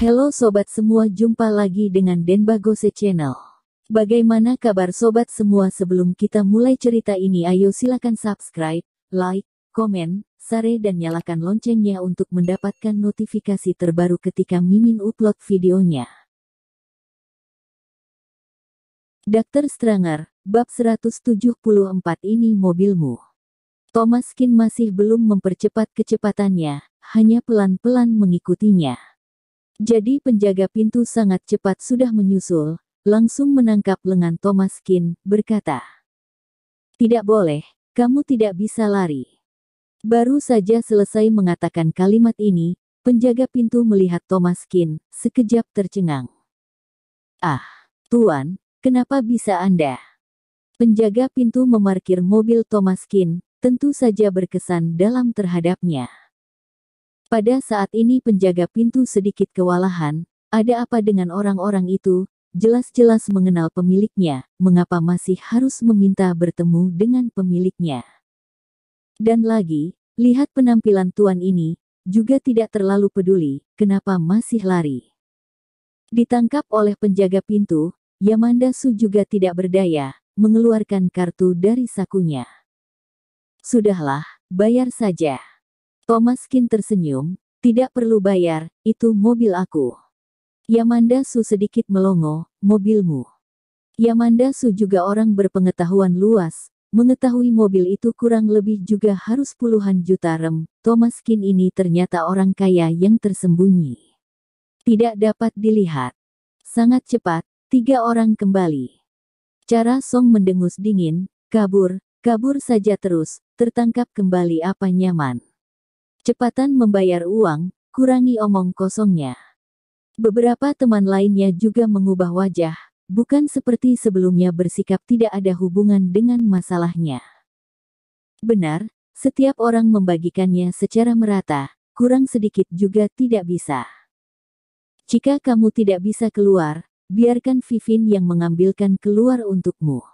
Halo sobat semua, jumpa lagi dengan Denbagose Channel. Bagaimana kabar sobat semua? Sebelum kita mulai cerita ini, ayo silakan subscribe, like, komen, share dan nyalakan loncengnya untuk mendapatkan notifikasi terbaru ketika Mimin upload videonya. Dr. Stranger, bab 174. Ini mobilmu. Thomaskin masih belum mempercepat kecepatannya, hanya pelan-pelan mengikutinya. Jadi penjaga pintu sangat cepat sudah menyusul, langsung menangkap lengan Thomaskin, berkata, "Tidak boleh, kamu tidak bisa lari." Baru saja selesai mengatakan kalimat ini, penjaga pintu melihat Thomaskin, sekejap tercengang. "Ah, Tuan, kenapa bisa Anda?" Penjaga pintu memarkir mobil Thomaskin, tentu saja berkesan dalam terhadapnya. Pada saat ini penjaga pintu sedikit kewalahan, ada apa dengan orang-orang itu, jelas-jelas mengenal pemiliknya, mengapa masih harus meminta bertemu dengan pemiliknya. Dan lagi, lihat penampilan tuan ini, juga tidak terlalu peduli, kenapa masih lari. Ditangkap oleh penjaga pintu, Yamanda Su juga tidak berdaya, mengeluarkan kartu dari sakunya. "Sudahlah, bayar saja." Thomaskin tersenyum, "Tidak perlu bayar, itu mobil aku." Yamanda Su sedikit melongo, "Mobilmu?" Yamanda Su juga orang berpengetahuan luas, mengetahui mobil itu kurang lebih juga harus puluhan juta rem. Thomaskin ini ternyata orang kaya yang tersembunyi. Tidak dapat dilihat. Sangat cepat, tiga orang kembali. Cara Song mendengus dingin, kabur saja terus, tertangkap kembali apa nyaman. Cepatan membayar uang, kurangi omong kosongnya. Beberapa teman lainnya juga mengubah wajah, bukan seperti sebelumnya bersikap tidak ada hubungan dengan masalahnya. Benar, setiap orang membagikannya secara merata, kurang sedikit juga tidak bisa. "Jika kamu tidak bisa keluar, biarkan Vivin yang mengambilkan keluar untukmu."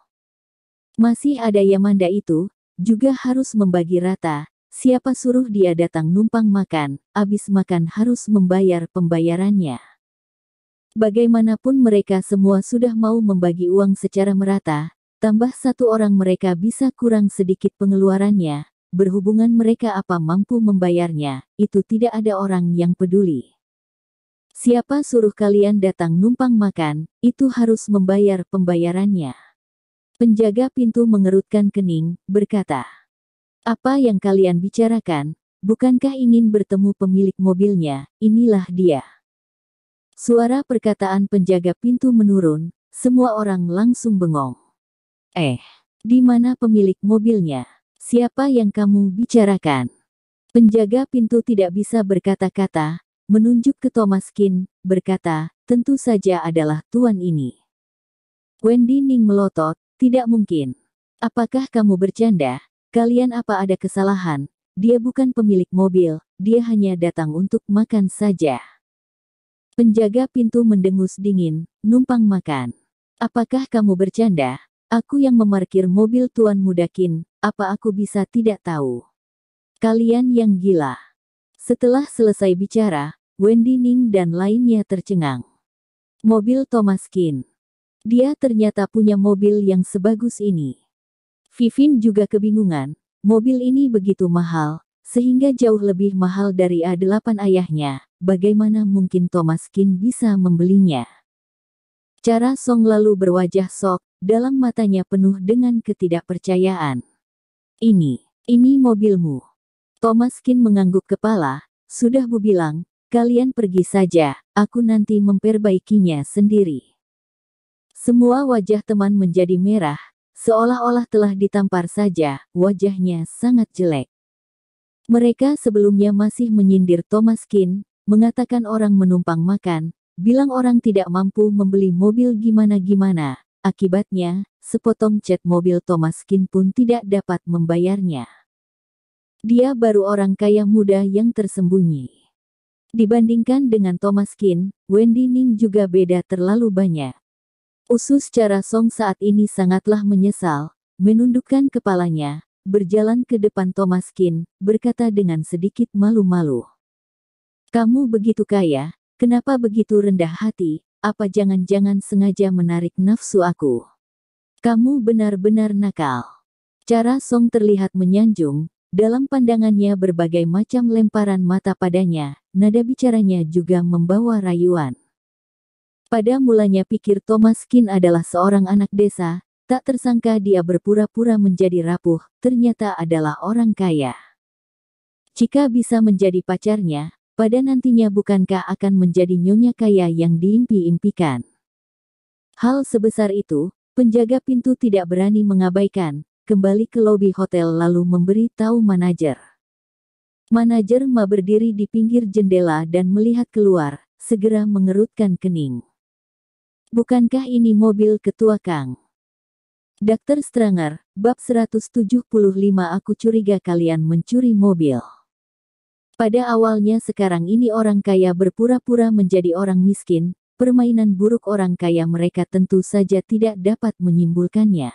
Masih ada Yamanda itu, juga harus membagi rata. Siapa suruh dia datang numpang makan, abis makan harus membayar pembayarannya. Bagaimanapun mereka semua sudah mau membagi uang secara merata, tambah satu orang mereka bisa kurang sedikit pengeluarannya, berhubungan mereka apa mampu membayarnya, itu tidak ada orang yang peduli. Siapa suruh kalian datang numpang makan, itu harus membayar pembayarannya. Penjaga pintu mengerutkan kening, berkata, "Apa yang kalian bicarakan? Bukankah ingin bertemu pemilik mobilnya? Inilah dia." Suara perkataan penjaga pintu menurun, semua orang langsung bengong. Di mana pemilik mobilnya? Siapa yang kamu bicarakan?" Penjaga pintu tidak bisa berkata-kata, menunjuk ke Thomaskin, berkata, "Tentu saja adalah tuan ini." Wendy Ning melotot, "Tidak mungkin. Apakah kamu bercanda? Kalian apa ada kesalahan? Dia bukan pemilik mobil, dia hanya datang untuk makan saja." Penjaga pintu mendengus dingin, "Numpang makan? Apakah kamu bercanda? Aku yang memarkir mobil Tuan Mudakin, apa aku bisa tidak tahu? Kalian yang gila." Setelah selesai bicara, Wendy Ning dan lainnya tercengang. Mobil Thomaskin. Dia ternyata punya mobil yang sebagus ini. Vivin juga kebingungan, mobil ini begitu mahal, sehingga jauh lebih mahal dari A8 ayahnya, bagaimana mungkin Thomaskin bisa membelinya? Cara Song lalu berwajah sok, dalam matanya penuh dengan ketidakpercayaan. Ini mobilmu." Thomaskin mengangguk kepala, "Sudah Bu bilang, kalian pergi saja, aku nanti memperbaikinya sendiri." Semua wajah teman menjadi merah, seolah-olah telah ditampar saja, wajahnya sangat jelek. Mereka sebelumnya masih menyindir Thomaskin, mengatakan orang menumpang makan, bilang orang tidak mampu membeli mobil gimana-gimana, akibatnya, sepotong cat mobil Thomaskin pun tidak dapat membayarnya. Dia baru orang kaya muda yang tersembunyi. Dibandingkan dengan Thomaskin, Wendy Ning juga beda terlalu banyak. Usus Cara Song saat ini sangatlah menyesal, menundukkan kepalanya, berjalan ke depan Thomaskin, berkata dengan sedikit malu-malu, "Kamu begitu kaya, Kenapa begitu rendah hati? Apa jangan-jangan sengaja menarik nafsu aku? Kamu benar-benar nakal. Cara Song terlihat menyanjung, dalam pandangannya berbagai macam lemparan mata padanya, nada bicaranya juga membawa rayuan. Pada mulanya pikir Thomas Kin adalah seorang anak desa, tak tersangka dia berpura-pura menjadi rapuh, ternyata adalah orang kaya. Jika bisa menjadi pacarnya, pada nantinya bukankah akan menjadi nyonya kaya yang diimpi-impikan? Hal sebesar itu, penjaga pintu tidak berani mengabaikan, kembali ke lobi hotel lalu memberi tahu manajer. Manajer Ma berdiri di pinggir jendela dan melihat keluar, segera mengerutkan kening. Bukankah ini mobil ketua Kang? Dr. Stranger, bab 175. Aku curiga kalian mencuri mobil. Pada awalnya sekarang ini orang kaya berpura-pura menjadi orang miskin, permainan buruk orang kaya mereka tentu saja tidak dapat menyimpulkannya.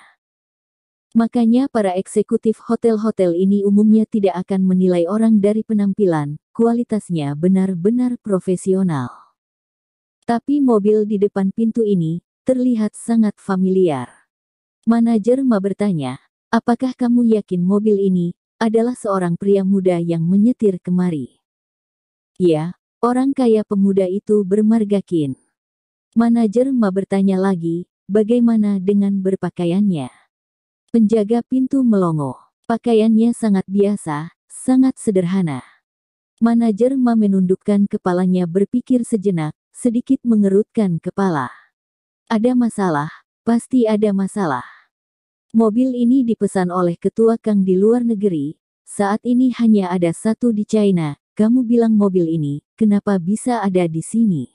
Makanya para eksekutif hotel-hotel ini umumnya tidak akan menilai orang dari penampilan, kualitasnya benar-benar profesional. Tapi mobil di depan pintu ini, terlihat sangat familiar. Manajer Ma bertanya, apakah kamu yakin mobil ini adalah seorang pria muda yang menyetir kemari? Ya, orang kaya pemuda itu bermarga Kin. Manajer Ma bertanya lagi, bagaimana dengan berpakaiannya? Penjaga pintu melongo. Pakaiannya sangat biasa, sangat sederhana. Manajer Ma menundukkan kepalanya berpikir sejenak, sedikit mengerutkan kepala. Ada masalah, pasti ada masalah. Mobil ini dipesan oleh ketua Kang di luar negeri, saat ini hanya ada satu di China, kamu bilang mobil ini, kenapa bisa ada di sini?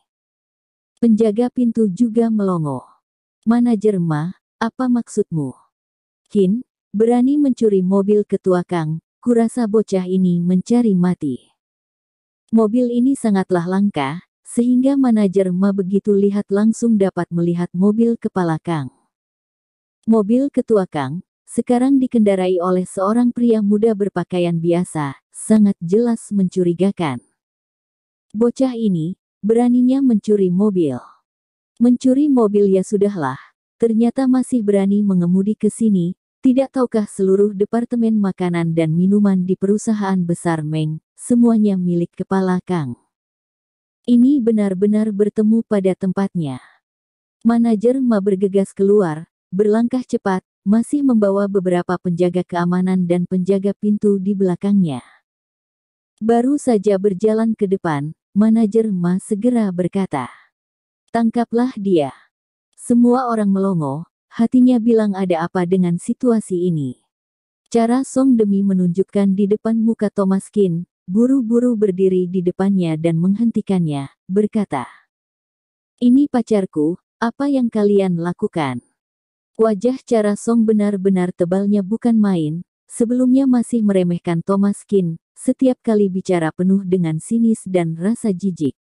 Penjaga pintu juga melongo. Manajer Ma, apa maksudmu? Kin, berani mencuri mobil ketua Kang, kurasa bocah ini mencari mati. Mobil ini sangatlah langka, sehingga manajer Ma begitu lihat langsung dapat melihat mobil kepala Kang. Mobil ketua Kang, sekarang dikendarai oleh seorang pria muda berpakaian biasa, sangat jelas mencurigakan. Bocah ini, beraninya mencuri mobil. Mencuri mobil ya sudahlah, ternyata masih berani mengemudi ke sini, tidak tahukah seluruh departemen makanan dan minuman di perusahaan besar Meng, semuanya milik kepala Kang. Ini benar-benar bertemu pada tempatnya. Manajer Ma bergegas keluar, berlangkah cepat, masih membawa beberapa penjaga keamanan dan penjaga pintu di belakangnya. Baru saja berjalan ke depan, manajer Ma segera berkata, "Tangkaplah dia." Semua orang melongo, hatinya bilang ada apa dengan situasi ini. Cara Song demi menunjukkan di depan muka Thomas Kin, buru-buru berdiri di depannya dan menghentikannya, berkata, "Ini pacarku, apa yang kalian lakukan?" Wajah Cara Song benar-benar tebalnya bukan main, sebelumnya masih meremehkan Thomas Kin, setiap kali bicara penuh dengan sinis dan rasa jijik.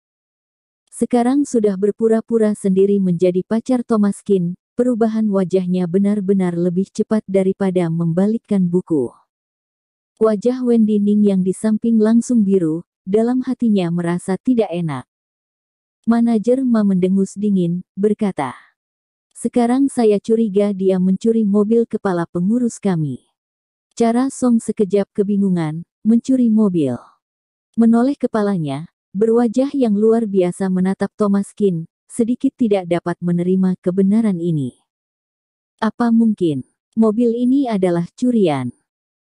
Sekarang sudah berpura-pura sendiri menjadi pacar Thomas Kin, perubahan wajahnya benar-benar lebih cepat daripada membalikkan buku. Wajah Wendy Ning yang di samping langsung biru, dalam hatinya merasa tidak enak. Manajer Ma mendengus dingin, berkata, "Sekarang saya curiga dia mencuri mobil kepala pengurus kami." Cara Song sekejap kebingungan, mencuri mobil. Menoleh kepalanya, berwajah yang luar biasa menatap Thomas Kin, sedikit tidak dapat menerima kebenaran ini. Apa mungkin mobil ini adalah curian?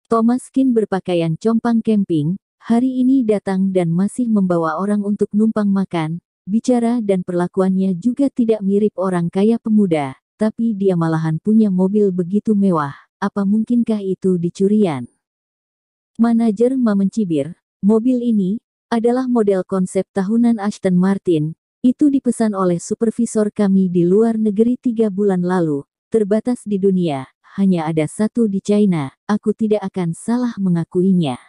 Thomas Kin berpakaian compang camping, hari ini datang dan masih membawa orang untuk numpang makan, bicara dan perlakuannya juga tidak mirip orang kaya pemuda, tapi dia malahan punya mobil begitu mewah, apa mungkinkah itu dicurian? Manajer Ma mencibir, mobil ini adalah model konsep tahunan Aston Martin, itu dipesan oleh supervisor kami di luar negeri 3 bulan lalu, terbatas di dunia. Hanya ada satu di China, aku tidak akan salah mengakuinya.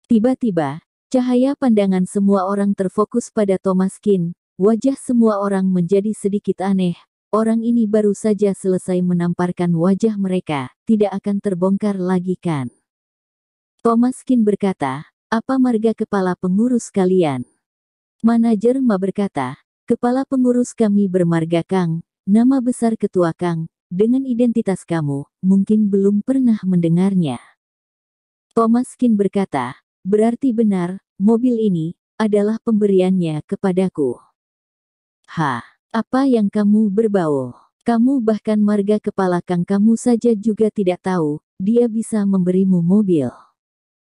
Tiba-tiba, cahaya pandangan semua orang terfokus pada Thomas Kin, wajah semua orang menjadi sedikit aneh, orang ini baru saja selesai menamparkan wajah mereka, tidak akan terbongkar lagi kan? Thomas Kin berkata, apa marga kepala pengurus kalian? Manajer Ma berkata, "Kepala pengurus kami bermarga Kang, nama besar ketua Kang, dengan identitas kamu, mungkin belum pernah mendengarnya." Thomas Kin berkata, "Berarti benar, mobil ini adalah pemberiannya kepadaku." Apa yang kamu berbau? Kamu bahkan marga kepala Kang kamu saja juga tidak tahu, dia bisa memberimu mobil.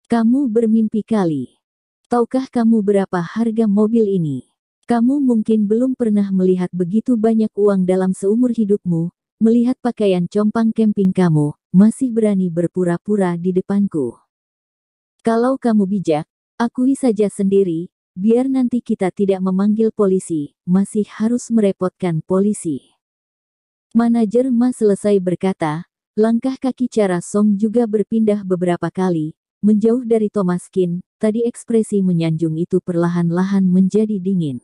Kamu bermimpi kali. Tahukah kamu berapa harga mobil ini? Kamu mungkin belum pernah melihat begitu banyak uang dalam seumur hidupmu, melihat pakaian compang camping kamu, masih berani berpura-pura di depanku. Kalau kamu bijak, akui saja sendiri, biar nanti kita tidak memanggil polisi, masih harus merepotkan polisi. Manajer Ma selesai berkata, langkah kaki Cara Song juga berpindah beberapa kali, menjauh dari Thomas Kin. Tadi ekspresi menyanjung itu perlahan-lahan menjadi dingin.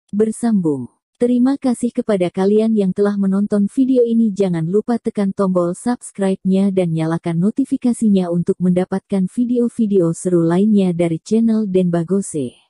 Bersambung. Terima kasih kepada kalian yang telah menonton video ini. Jangan lupa tekan tombol subscribe-nya dan nyalakan notifikasinya untuk mendapatkan video-video seru lainnya dari channel Denbagose.